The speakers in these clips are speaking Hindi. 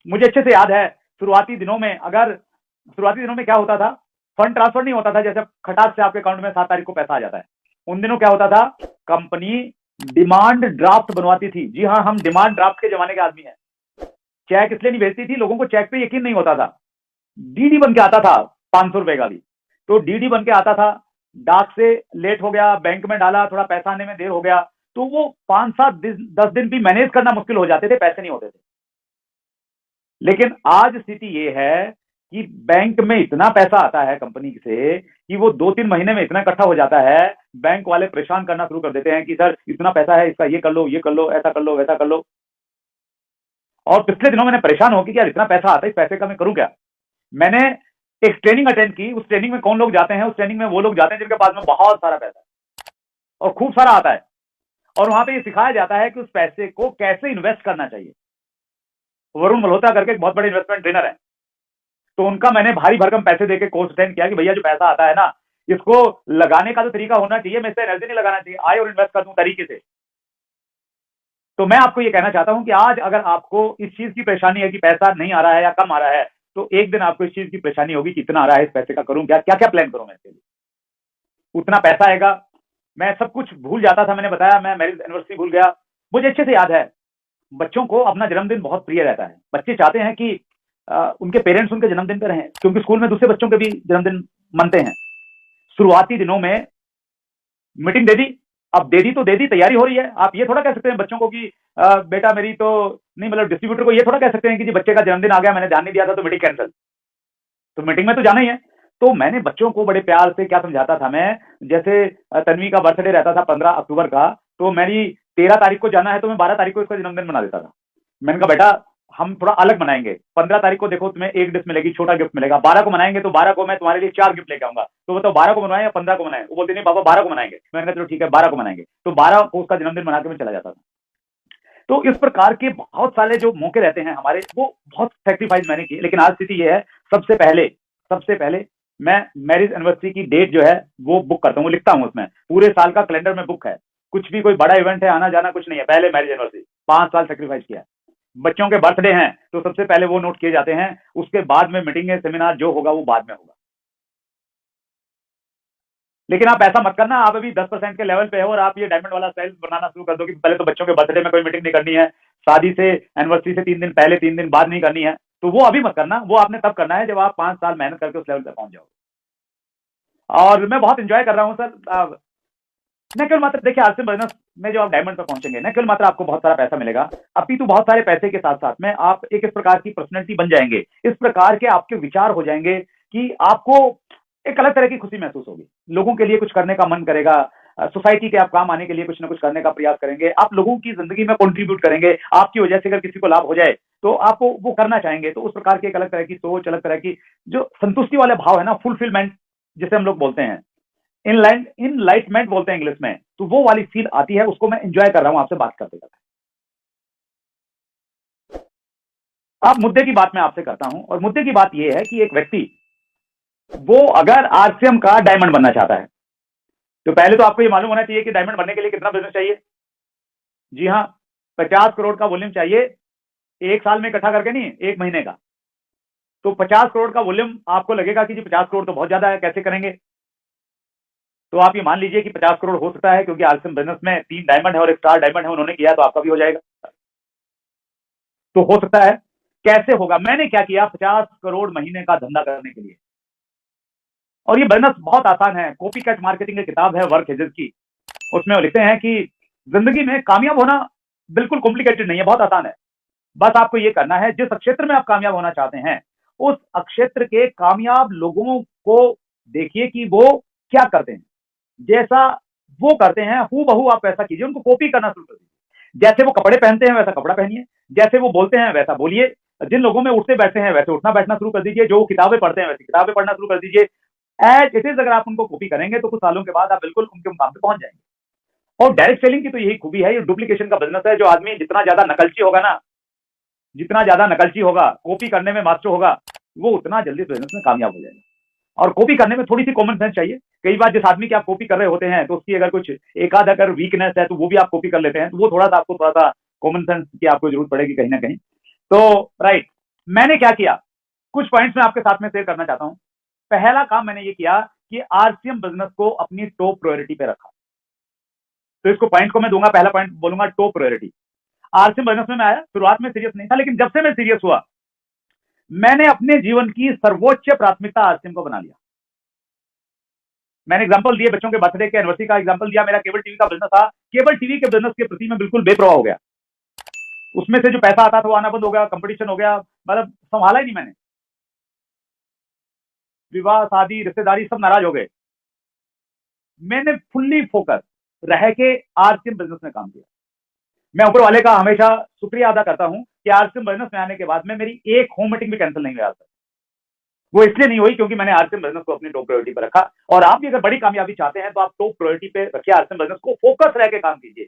मुझे अच्छे से याद है, शुरुआती दिनों में क्या होता था, फंड ट्रांसफर नहीं होता था, जैसे खटाक से आपके अकाउंट में 7 तारीख को पैसा आ जाता है। उन दिनों क्या होता था, कंपनी डिमांड ड्राफ्ट बनवाती थी। जी हाँ, हम डिमांड ड्राफ्ट के जमाने के आदमी हैं। चेक इसलिए नहीं भेजती थी, लोगों को चेक पे यकीन नहीं होता था। डीडी बन के आता था 500 रुपए का भी, तो डीडी बन के आता था, डाक से लेट हो गया, बैंक में डाला, थोड़ा पैसा आने में देर हो गया, तो वो 5-7-10 दिन भी मैनेज करना मुश्किल हो जाते थे, पैसे नहीं होते थे। लेकिन आज स्थिति ये है कि बैंक में इतना पैसा आता है कंपनी से कि वो 2-3 महीने में इतना इकट्ठा हो जाता है, बैंक वाले परेशान करना शुरू कर देते हैं कि सर इतना पैसा है, इसका ये कर लो, ऐसा कर लो, वैसा कर लो। और पिछले दिनों मैंने परेशान हो कि यार इतना पैसा आता है, इस पैसे का मैं करूं क्या। मैंने एक ट्रेनिंग अटेंड की। उस ट्रेनिंग में कौन लोग जाते हैं, उस ट्रेनिंग में वो लोग जाते हैं जिनके पास में बहुत सारा पैसा है और खूब सारा आता है, और वहां पे ये सिखाया जाता है कि उस पैसे को कैसे इन्वेस्ट करना चाहिए। वरुण मल्होत्रा करके एक बहुत बड़े इन्वेस्टमेंट ट्रेनर है, तो उनका मैंने भारी भरकम पैसे देके कोर्स अटेंड किया कि भैया जो पैसा आता है ना, इसको लगाने का तो तरीका होना चाहिए, मैं इससे एनर्जी नहीं लगाना चाहिए, आए और इन्वेस्ट कर दूं तरीके से। तो मैं आपको ये कहना चाहता हूं कि आज अगर आपको इस चीज की परेशानी है कि पैसा नहीं आ रहा है या कम आ रहा है, तो एक दिन आपको इस चीज की परेशानी होगी कि इतना आ रहा है, इस पैसे का करूं क्या, क्या क्या प्लान करूं मैं इसके लिए। उतना पैसा आएगा, मैं सब कुछ भूल जाता था। मैंने बताया, मैं मैरिज एनिवर्सरी भूल गया। मुझे अच्छे से याद है, बच्चों को अपना जन्मदिन बहुत प्रिय रहता है। बच्चे चाहते हैं कि उनके पेरेंट्स उनके जन्मदिन पर रहें, क्योंकि स्कूल में दूसरे बच्चों के भी जन्मदिन मनते हैं। शुरुआती दिनों में मीटिंग दे दी, अब दे दी तो दे दी, तैयारी हो रही है। आप ये थोड़ा कह सकते हैं बच्चों को कि बेटा मेरी तो नहीं, मतलब डिस्ट्रीब्यूटर को ये थोड़ा कह सकते हैं कि जी बच्चे का जन्मदिन आ गया, मैंने ध्यान नहीं दिया था तो मीटिंग कैंसिल। तो मीटिंग में तो जाना ही है। तो मैंने बच्चों को बड़े प्यार से क्या समझाता था मैं, जैसे तन्वी का बर्थडे रहता था 15 अक्टूबर का, तो मेरी 13 तारीख को जाना है, तो मैं 12 तारीख को इसका जन्मदिन मना देता था। मैंने कहा बेटा हम थोड़ा अलग मनाएंगे, 15 तारीख को देखो तुम्हें एक डिश मिलेगी, छोटा गिफ्ट मिलेगा, 12 को मनाएंगे तो 12 को मैं तुम्हारे लिए 4 गिफ्ट लेके आऊंगा, तो बताओ 12 को मनवाएं या 15 को मनाएं। वो बोलते नहीं पापा 12 को मनाएंगे। मैंने कहा चलो ठीक है 12 को मनाएंगे, तो 12 को उसका जन्मदिन मना के मैं चला जाता था। तो इस प्रकार के बहुत सारे जो मौके रहते हैं हमारे, वो बहुत सेक्रीफाइस मैंने किए। लेकिन आज स्थिति ये है, सबसे पहले मैं मैरिज एनिवर्सरी की डेट जो है वो बुक करता हूँ, लिखता हूँ उसमें, पूरे साल का कैलेंडर में बुक है। कुछ भी कोई बड़ा इवेंट है, आना जाना कुछ नहीं है, पहले मैरिज एनिवर्सरी 5 साल सेक्रीफाइस किया है। बच्चों के बर्थडे हैं तो सबसे पहले वो नोट किए जाते हैं, उसके बाद में मीटिंग सेमिनार जो होगा वो बाद में होगा। लेकिन आप ऐसा मत करना, आप अभी 10% के लेवल पे हो और आप ये डायमंड वाला स्टाइल बनाना शुरू कर दो कि पहले तो बच्चों के बर्थडे में कोई मीटिंग नहीं करनी है, शादी से एनिवर्सरी से 3 दिन पहले 3 दिन बाद नहीं करनी है। तो वो अभी मत करना, वो आपने तब करना है जब आप 5 साल मेहनत करके उस लेवल पे पहुंच जाओ। और मैं बहुत इंजॉय कर रहा हूँ सर। न केवल मात्र देखिए, आज से बिजनेस में जो आप डायमंड पर पहुंचेंगे, न केवल मात्र आपको बहुत सारा पैसा मिलेगा, अपितु बहुत सारे पैसे के साथ साथ में आप एक इस प्रकार की पर्सनैलिटी बन जाएंगे, इस प्रकार के आपके विचार हो जाएंगे कि आपको एक अलग तरह की खुशी महसूस होगी। लोगों के लिए कुछ करने का मन करेगा, सोसाइटी के आप काम आने के लिए कुछ ना कुछ करने का प्रयास करेंगे, आप लोगों की जिंदगी में कंट्रीब्यूट करेंगे, आपकी वजह से अगर किसी को लाभ हो जाए तो आप वो करना चाहेंगे। तो उस प्रकार की एक अलग तरह की सोच, अलग तरह की जो संतुष्टि वाले भाव है ना, फुलफिलमेंट जिसे हम लोग बोलते हैं, इनलाइटमेंट बोलते हैं इंग्लिश में, तो वो वाली फील आती है, उसको मैं एंजॉय कर रहा हूं आपसे बात करते करते। अब मुद्दे की बात मैं आपसे करता हूं, और मुद्दे की बात यह है कि एक व्यक्ति वो अगर आरसीएम का डायमंड बनना चाहता है, तो पहले तो आपको ये मालूम होना चाहिए कि डायमंड बनने के लिए कितना बिजनेस चाहिए। जी हाँ, 50 करोड़ का वॉल्यूम चाहिए, एक साल में इकट्ठा करके नहीं, एक महीने का। तो 50 करोड़ का वॉल्यूम आपको लगेगा कि जी 50 करोड़ तो बहुत ज्यादा है, कैसे करेंगे। तो आप ये मान लीजिए कि 50 करोड़ हो सकता है, क्योंकि आरसीएम बिजनेस में 3 डायमंड है और एक स्टार डायमंड है, उन्होंने किया तो आपका भी हो जाएगा। तो हो सकता है। कैसे होगा, मैंने क्या किया 50 करोड़ महीने का धंधा करने के लिए, और ये बिजनेस बहुत आसान है। कॉपी कैट मार्केटिंग की किताब है वर्क हेजेस की, उसमें वो लिखते हैं कि जिंदगी में कामयाब होना बिल्कुल कॉम्प्लिकेटेड नहीं है, बहुत आसान है। बस आपको ये करना है, जिस क्षेत्र में आप कामयाब होना चाहते हैं उस क्षेत्र के कामयाब लोगों को देखिए कि वो क्या करते हैं, जैसा वो करते हैं हूबहू आप वैसा कीजिए, उनको कॉपी करना शुरू कर दीजिए। जैसे वो कपड़े पहनते हैं वैसा कपड़ा पहनिए, जैसे वो बोलते हैं वैसा बोलिए, जिन लोगों में उठते बैठते हैं वैसे उठना बैठना शुरू कर दीजिए, जो किताबें पढ़ते हैं वैसी किताबें पढ़ना शुरू कर दीजिए। एज इट इज अगर आप उनको कॉपी करेंगे तो कुछ सालों के बाद आप बिल्कुल उनके मुकाम पे पहुंच जाएंगे। और डायरेक्ट सेलिंग की तो यही खूबी है, ये डुप्लीकेशन का बिजनेस है। जो आदमी जितना ज्यादा नकलची होगा ना, जितना ज्यादा नकलची होगा, कॉपी करने में मास्टर होगा, वो उतना जल्दी बिजनेस में कामयाब हो जाएगा। और कॉपी करने में थोड़ी सी कॉमन सेंस चाहिए। कई बार जिस आदमी की आप कॉपी कर रहे होते हैं तो उसकी अगर कुछ एक आध अगर वीकनेस है तो वो भी आप कॉपी कर लेते हैं, तो वो थोड़ा सा कॉमन सेंस की आपको जरूरत पड़ेगी कहीं ना कहीं। तो राइट, मैंने क्या किया, कुछ पॉइंट्स मैं आपके साथ में शेयर करना चाहता हूं। पहला काम मैंने ये किया कि आरसीएम बिजनेस को अपनी टॉप प्रायोरिटी पे रखा। तो इसको पॉइंट को मैं दूंगा, पहला पॉइंट बोलूंगा टॉप प्रायोरिटी। आरसीएम बिजनेस में मैं आया, शुरुआत में सीरियस नहीं था, लेकिन जब से मैं सीरियस हुआ, मैंने अपने जीवन की सर्वोच्च प्राथमिकता आरसीएम को बना लिया। मैंने एग्जांपल दिए, बच्चों के बर्थडे के एनिवर्सरी का एग्जांपल दिया। मेरा केबल टीवी का बिजनेस था, केबल टीवी के बिजनेस के प्रति मैं बिल्कुल बेपरवाह हो गया। उसमें से जो पैसा आता था वो आना बंद हो गया, कंपटीशन हो गया, मतलब संभाला ही नहीं मैंने। विवाह, शादी, रिश्तेदारी सब नाराज हो गए। मैंने फुल्ली फोकस रह के आरसीएम बिजनेस में काम किया। मैं ऊपर वाले का हमेशा शुक्रिया अदा करता हूं कि आरसीएम बिजनेस में आने के बाद में मेरी एक होम मीटिंग भी कैंसिल नहीं हुई आज तक। वो इसलिए नहीं हुई क्योंकि मैंने आरसीएम बिजनेस को अपनी टॉप प्रायोरिटी पर रखा। और आप भी अगर बड़ी कामयाबी चाहते हैं तो आप टॉप प्रायोरिटी पे रखिए आरसीएम बिजनेस को, फोकस रह के काम कीजिए।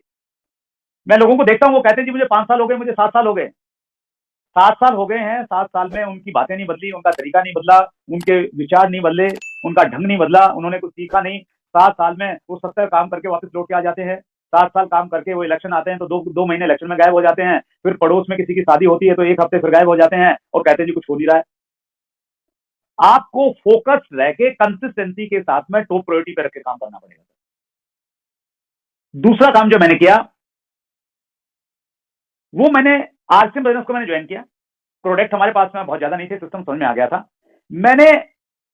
मैं लोगों को देखता हूं, वो कहते हैं जी मुझे 5 साल हो गए, मुझे 7 साल हो गए। 7 साल हो गए हैं, 7 साल में उनकी बातें नहीं बदली, उनका तरीका नहीं बदला, उनके विचार नहीं बदले, उनका ढंग नहीं बदला, उन्होंने कुछ सीखा नहीं। 7 साल में वो 70 काम करके वापस लौट के आ जाते हैं। 7 साल काम करके वो इलेक्शन आते हैं तो दो महीने इलेक्शन में गायब हो जाते हैं। फिर पड़ोस में किसी की शादी होती है तो 1 हफ्ते फिर गायब हो जाते हैं और कहते हैं जी कुछ हो नहीं रहा है। आपको फोकस रह के कंसिस्टेंसी के साथ में टॉप प्रायोरिटी पे रख के काम करना पड़ेगा। दूसरा काम जो मैंने किया वो मैंने आरसीएम बिजनेस को मैंने ज्वाइन किया। प्रोडक्ट हमारे पास में बहुत ज्यादा नहीं थे, सिस्टम समझ में आ गया था। मैंने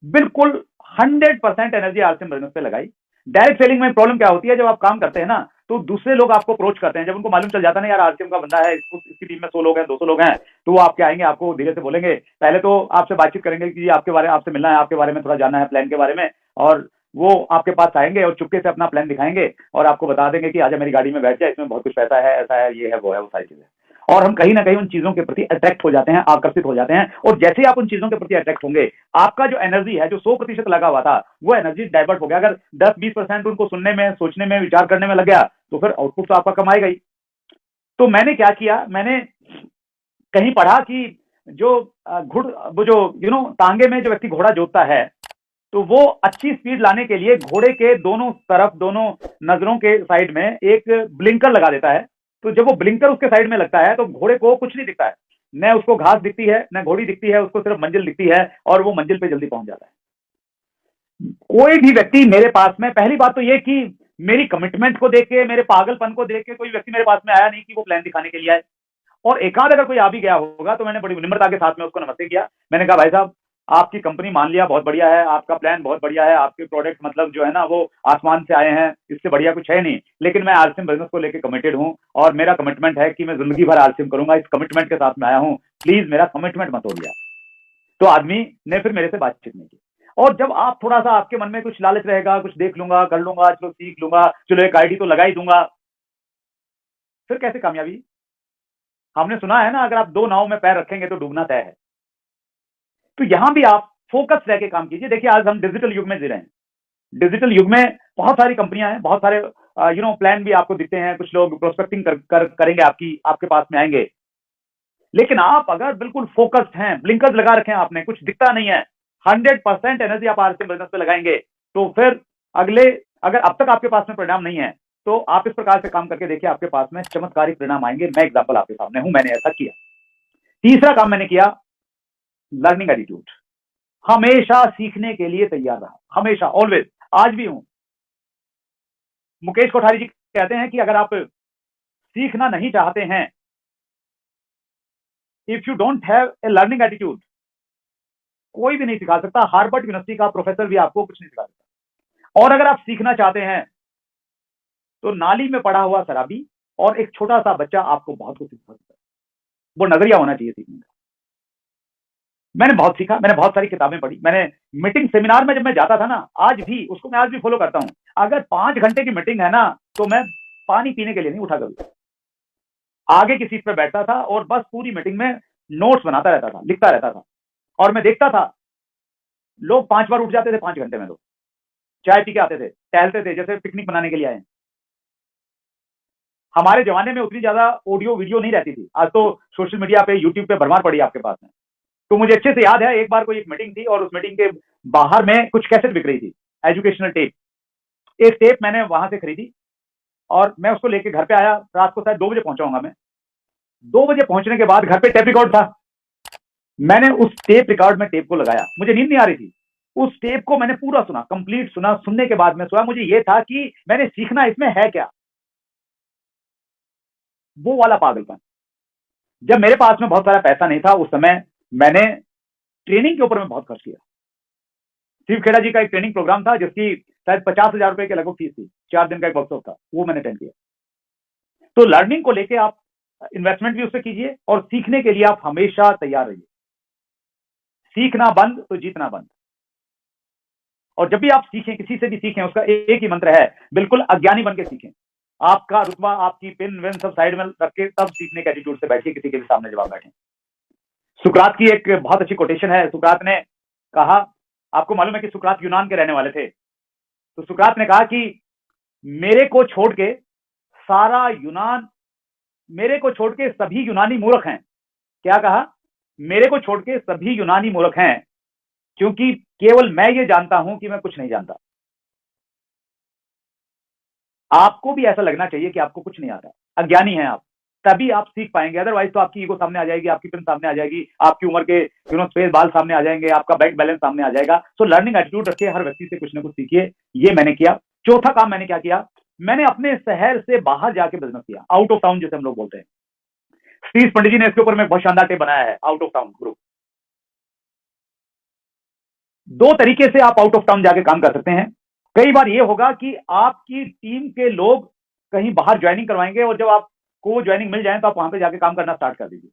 बिल्कुल 100% एनर्जी आरसीएम बिजनेस पे लगाई। डायरेक्ट सेलिंग में प्रॉब्लम क्या होती है, जब आप काम करते हैं ना तो दूसरे लोग आपको अप्रोच करते हैं। जब उनको मालूम चल जाता है ना यार आरसीएम का बंदा है, इसकी टीम में 100 लोग हैं, 200 लोग हैं, तो वो आपके आएंगे, आपको धीरे से बोलेंगे, पहले तो आपसे बातचीत करेंगे कि आपके बारे में, आपसे मिलना है, आपके बारे में थोड़ा जानना है, प्लान के बारे में। और वो आपके पास आएंगे और चुपके से अपना प्लान दिखाएंगे और आपको बता देंगे कि आजा मेरी गाड़ी में बैठ जाए, इसमें बहुत कुछ पैसा है, ऐसा है, ये है, वो है, वो सारी चीजें। और हम कहीं ना कहीं उन चीजों के प्रति अट्रैक्ट हो जाते हैं, आकर्षित हो जाते हैं। और जैसे ही आप उन चीजों के प्रति अट्रैक्ट होंगे, आपका जो एनर्जी है, जो 100% लगा हुआ था, वो एनर्जी डाइवर्ट हो गया। अगर 10-20% उनको सुनने में, सोचने में, विचार करने में लग गया तो फिर आउटपुट तो आपका कमाएगा ही। तो मैंने क्या किया, मैंने कहीं पढ़ा कि जो वो जो तांगे में जो व्यक्ति घोड़ा जोतता है, तो वो अच्छी स्पीड लाने के लिए घोड़े के दोनों तरफ, दोनों नजरों के साइड में एक ब्लिंकर लगा देता है। तो जब वो ब्लिंकर उसके साइड में लगता है तो घोड़े को कुछ नहीं दिखता है, न उसको घास दिखती है, न घोड़ी दिखती है, उसको सिर्फ मंजिल दिखती है और वो मंजिल पे जल्दी पहुंच जाता है। कोई भी व्यक्ति मेरे पास में, पहली बात तो ये कि मेरी कमिटमेंट को देख के, मेरे पागलपन को देख के कोई व्यक्ति मेरे पास में आया नहीं कि वो प्लान दिखाने के लिए आए। और एकाध अगर कोई आ भी गया होगा तो मैंने बड़ी विनम्रता के साथ में उसको नमस्ते किया। मैंने कहा भाई साहब, आपकी कंपनी मान लिया, बहुत बढ़िया है, आपका प्लान बहुत बढ़िया है, आपके प्रोडक्ट मतलब जो है ना वो आसमान से आए हैं, इससे बढ़िया कुछ है नहीं, लेकिन मैं आरसीएम बिजनेस को लेकर कमिटेड हूं और मेरा कमिटमेंट है कि मैं जिंदगी भर आरसीएम करूंगा, इस कमिटमेंट के साथ में आया हूं, प्लीज मेरा कमिटमेंट मत तोड़िए। तो आदमी ने फिर मेरे से बातचीत नहीं की। और जब आप थोड़ा सा, आपके मन में कुछ लालच रहेगा, कुछ देख लूंगा, कर लूंगा, चलो सीख लूंगा, चलो एक आईडी तो लगा ही दूंगा, फिर कैसे कामयाबी? हमने सुना है ना, अगर आप 2 नाव में पैर रखेंगे तो डूबना तय है। तो यहां भी आप फोकस रह के काम कीजिए। देखिए आज हम डिजिटल युग में जी रहे हैं। डिजिटल युग में बहुत सारी कंपनियां हैं, बहुत सारे प्लान भी आपको दिखते हैं, कुछ लोग प्रोस्पेक्टिंग करेंगे, आपके पास में आएंगे। लेकिन आप अगर बिल्कुल फोकस्ड हैं, ब्लिंकर्स लगा रखे हैं आपने, कुछ दिखता नहीं है, 100% एनर्जी आप आरसीएम बिजनेस पे लगाएंगे, तो फिर अगर अब तक आपके पास में परिणाम नहीं है तो आप इस प्रकार से काम करके देखिए, आपके पास में चमत्कारिक परिणाम आएंगे। मैं एग्जाम्पल आपके सामने हूं, मैंने ऐसा किया। तीसरा काम मैंने किया, लर्निंग एटीट्यूड। हमेशा सीखने के लिए तैयार रहा, हमेशा, ऑलवेज, आज भी हूं। मुकेश कोठारी जी कहते हैं कि अगर आप सीखना नहीं चाहते हैं, if you don't have a learning attitude, कोई भी नहीं सिखा सकता। हार्वर्ड यूनिवर्सिटी का प्रोफेसर भी आपको कुछ नहीं सिखा सकता। और अगर आप सीखना चाहते हैं तो नाली में पड़ा हुआ शराबी और एक छोटा सा बच्चा आपको बहुत कुछ सिखा सकता है। वो नजरिया होना चाहिए सीखने का। मैंने बहुत सीखा, मैंने बहुत सारी किताबें पढ़ी, मैंने मीटिंग सेमिनार में जब मैं जाता था ना, आज भी उसको मैं आज भी फॉलो करता हूं। अगर 5 घंटे की मीटिंग है ना तो मैं पानी पीने के लिए नहीं उठा कभी, आगे की सीट पर बैठता था और बस पूरी मीटिंग में नोट्स बनाता रहता था, लिखता रहता था। और मैं देखता था लोग 5 बार उठ जाते थे 5 घंटे में, लोग चाय पी के आते थे, टहलते थे, जैसे पिकनिक मनाने के लिए आए। हमारे जमाने में उतनी ज्यादा ऑडियो वीडियो नहीं रहती थी, आज तो सोशल मीडिया पे, यूट्यूब पे भरमार पड़ी आपके पास में। तो मुझे अच्छे से याद है, एक बार कोई एक मीटिंग थी और उस मीटिंग के बाहर में कुछ कैसेट बिक रही थी, एजुकेशनल टेप। एक टेप मैंने वहां से खरीदी और मैं उसको लेके घर पे आया। रात को शायद 2 बजे पहुंचाऊंगा मैं। 2 बजे पहुंचने के बाद घर पे टेप रिकॉर्ड था। मैंने उस टेप रिकॉर्ड में टेप को लगाया, मुझे नींद नहीं आ रही थी, उस टेप को मैंने पूरा सुना, कंप्लीट सुना, सुनने के बाद में सोया। मुझे यह था कि मैंने सीखना इसमें है क्या, वो वाला पागलपन। जब मेरे पास में बहुत सारा पैसा नहीं था उस समय, मैंने ट्रेनिंग के ऊपर में बहुत खर्च किया। शिव खेड़ा जी का एक ट्रेनिंग प्रोग्राम था जिसकी शायद 50,000 रुपए के लगभग फीस थी, 4 दिन का एक वर्कशॉप था, वो मैंने अटेंड किया। तो लर्निंग को लेके आप इन्वेस्टमेंट भी उससे कीजिए और सीखने के लिए आप हमेशा तैयार रहिए। सीखना बंद तो जीतना बंद। और जब भी आप सीखें, किसी से भी सीखें, उसका एक ही मंत्र है, बिल्कुल अज्ञानी बन के सीखें। आपका रुतबा, आपकी पेन वेन सब साइड में रख के तब सीखने के एटीट्यूड से बैठिए, किसी के भी सामने जवाब बैठे। सुकरात की एक बहुत अच्छी कोटेशन है। सुकरात ने कहा, आपको मालूम है कि सुकरात यूनान के रहने वाले थे, तो सुकरात ने कहा कि मेरे को छोड़ के सारा यूनान, मेरे को छोड़ के सभी यूनानी मूर्ख हैं। क्या कहा? मेरे को छोड़ के सभी यूनानी मूर्ख हैं, क्योंकि केवल मैं ये जानता हूं कि मैं कुछ नहीं जानता। आपको भी ऐसा लगना चाहिए कि आपको कुछ नहीं आता, अज्ञानी हैं आप, तभी आप सीख पाएंगे। अदरवाइज तो आपकी ईगो सामने आ जाएगी, आपकी पिन सामने आ जाएगी, आपकी उम्र के स्पेस बाल सामने आ जाएंगे, आपका बैंक बैलेंस सामने आ जाएगा। सो लर्निंग एटीट्यूड रखिए, हर व्यक्ति से कुछ ना कुछ सीखिए। ये मैंने किया। चौथा काम मैंने क्या किया, मैंने अपने शहर से बाहर जाके बिजनेस किया, आउट ऑफ टाउन जिसे हम लोग बोलते हैं। सतीश पंडित जी ने इसके ऊपर में बहुत शानदार टेप बनाया है, आउट ऑफ टाउन ग्रुप। 2 तरीके से आप आउट ऑफ टाउन जाके काम कर सकते हैं। कई बार ये होगा कि आपकी टीम के लोग कहीं बाहर ज्वाइनिंग करवाएंगे, और जब आपको ज्वाइनिंग मिल जाए तो आप वहां पे जाके काम करना स्टार्ट कर दीजिए।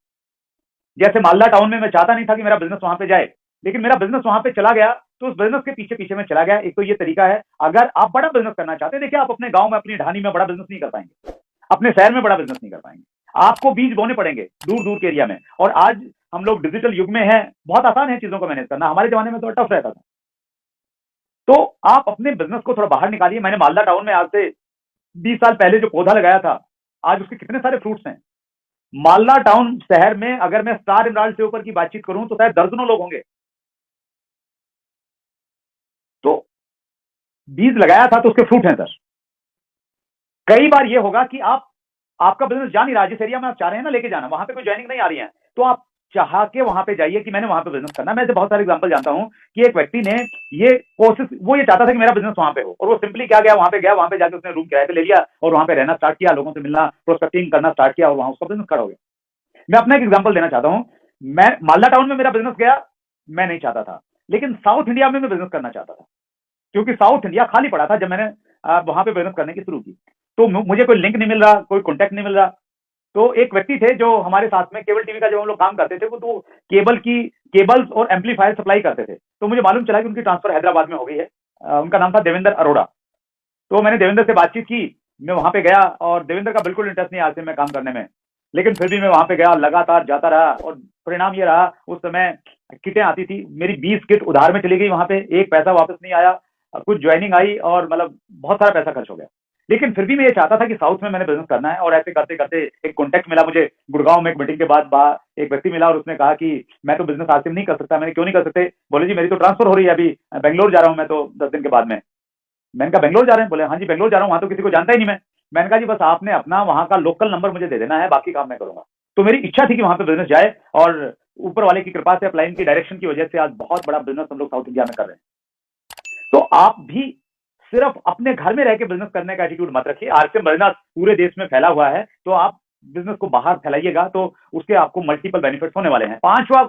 जैसे मालदा टाउन में मैं चाहता नहीं था कि मेरा बिजनेस वहां पे जाए, लेकिन मेरा बिजनेस वहां पे चला गया, तो उस बिजनेस के पीछे पीछे में चला गया। एक तो ये तरीका है। अगर आप बड़ा बिजनेस करना चाहते हैं, देखिए आप अपने गांव में, अपनी ढानी में बड़ा बिजनेस नहीं कर पाएंगे, अपने शहर में बड़ा बिजनेस नहीं कर पाएंगे, आपको बीज बोने पड़ेंगे दूर दूर के एरिया में। और आज हम लोग डिजिटल युग में हैं, बहुत आसान है चीजों को मैनेज करना, हमारे जमाने में तो टफ रहता था। तो आप अपने बिजनेस को थोड़ा बाहर निकालिए। मैंने मालदा टाउन में आज से 20 साल पहले जो पौधा लगाया था, आज उसके कितने सारे फ्रूट्स हैं। मालदा टाउन शहर में अगर मैं स्टार एमराल्ड से ऊपर की बातचीत करूं तो शायद दर्जनों लोग होंगे। तो बीज लगाया था तो उसके फ्रूट हैं सर। कई बार ये होगा कि आपका बिजनेस जा नहीं रहा, जिस एरिया में आप चाह रहे हैं ना लेके जाना, वहां पे कोई ज्वाइनिंग नहीं आ रही है, तो आप चाह के वहां पे जाइए कि मैंने वहां पे बिजनेस करना। मैं ऐसे बहुत सारे एग्जांपल जानता हूं कि एक व्यक्ति ने ये कोशिश, वो ये चाहता था कि मेरा बिजनेस वहां पे हो, और वो सिंपली क्या गया, वहां पे जाके उसने रूम किराए पे ले लिया और वहां पे रहना स्टार्ट किया, लोगों से मिलना, प्रोस्पेक्टिंग करना स्टार्ट किया, और वहां उसका बिजनेस खड़ा हो गया। मैं अपना एक एग्जाम्पल देना चाहता हूं। मैं मालदा टाउन में मेरा बिजनेस गया, मैं नहीं चाहता था, लेकिन साउथ इंडिया में मैं बिजनेस करना चाहता था, क्योंकि साउथ इंडिया खाली पड़ा था जब मैंने वहां पे बिजनेस करने की शुरू की। तो मुझे कोई लिंक नहीं मिल रहा, कोई कॉन्टैक्ट नहीं मिल रहा। तो एक व्यक्ति थे जो हमारे साथ में केबल टीवी का जब हम लोग काम करते थे, वो तो केबल्स और एम्पलीफायर सप्लाई करते थे। तो मुझे मालूम चला कि उनकी ट्रांसफर हैदराबाद में हो गई है। उनका नाम था देवेंद्र अरोड़ा। तो मैंने देवेंद्र से बातचीत की, मैं वहां पे गया, और देवेंद्र का बिल्कुल इंटरेस्ट नहीं आज से मैं काम करने में, लेकिन फिर भी मैं वहां पे गया, लगातार जाता रहा, और परिणाम ये रहा, उस समय किटें आती थी, मेरी 20 किट उधार में चली गई, वहां पे एक पैसा वापस नहीं आया, कुछ ज्वाइनिंग आई और मतलब बहुत सारा पैसा खर्च हो गया। लेकिन फिर भी मैं ये चाहता था कि साउथ में मैंने बिजनेस करना है, और ऐसे करते करते एक कॉन्टैक्ट मिला मुझे गुड़गांव में। एक मीटिंग के बाद एक व्यक्ति मिला और उसने कहा कि मैं तो बिजनेस आज से नहीं कर सकता। मैंने क्यों नहीं कर सकते? बोले जी मेरी तो ट्रांसफर हो रही है, अभी बेंगलोर जा रहा हूँ मैं तो 10 दिन के बाद में। मैंने कहा बेंगलोर जा रहे हैं? बोले हाँ जी बेंगलोर जा रहा हूँ, वहां तो किसी को जानता ही नहीं मैं। मैंने कहा जी बस आपने अपना वहां का लोकल नंबर मुझे दे देना है, बाकी काम मैं करूंगा। तो मेरी इच्छा थी कि वहां पे बिजनेस जाए, और ऊपर वाले की कृपा से, अपलाइन की डायरेक्शन की वजह से आज बहुत बड़ा बिजनेस हम लोग साउथ इंडिया में कर रहे हैं। तो आप भी सिर्फ अपने घर में रह के बिजनेस करने का एटीट्यूड मत रखिए। आरसीएम बिजनेस पूरे देश में फैला हुआ है, तो आप बिजनेस को बाहर फैलाइएगा तो उसके आपको मल्टीपल बेनिफिट्स होने वाले हैं। 5वां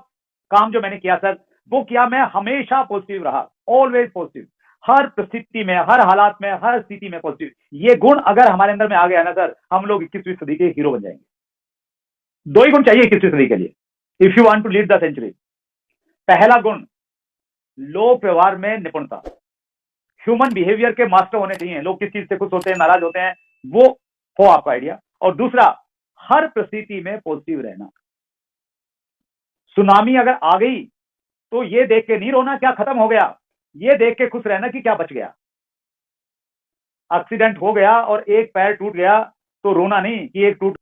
काम जो मैंने किया सर, वो किया, मैं हमेशा पॉजिटिव रहा, ऑलवेज पॉजिटिव, हर परिस्थिति में, हर हालात में, हर स्थिति में पॉजिटिव। ये गुण अगर हमारे अंदर में आ गया ना सर, हम लोग 21वीं सदी के हीरो बन जाएंगे। 2 ही गुण चाहिए 21वीं सदी के लिए, if you want to lead the century. पहला गुण, लोक व्यवहार में निपुणता, ह्यूमन बिहेवियर के मास्टर होने चाहिए। लोग किस चीज से खुश होते हैं, नाराज होते हैं, वो हो आपका आइडिया। और दूसरा, हर परिस्थिति में पॉजिटिव रहना। सुनामी अगर आ गई तो ये देख के नहीं रोना क्या खत्म हो गया, ये देख के खुश रहना कि क्या बच गया। एक्सीडेंट हो गया और एक पैर टूट गया तो रोना नहीं कि एक टूट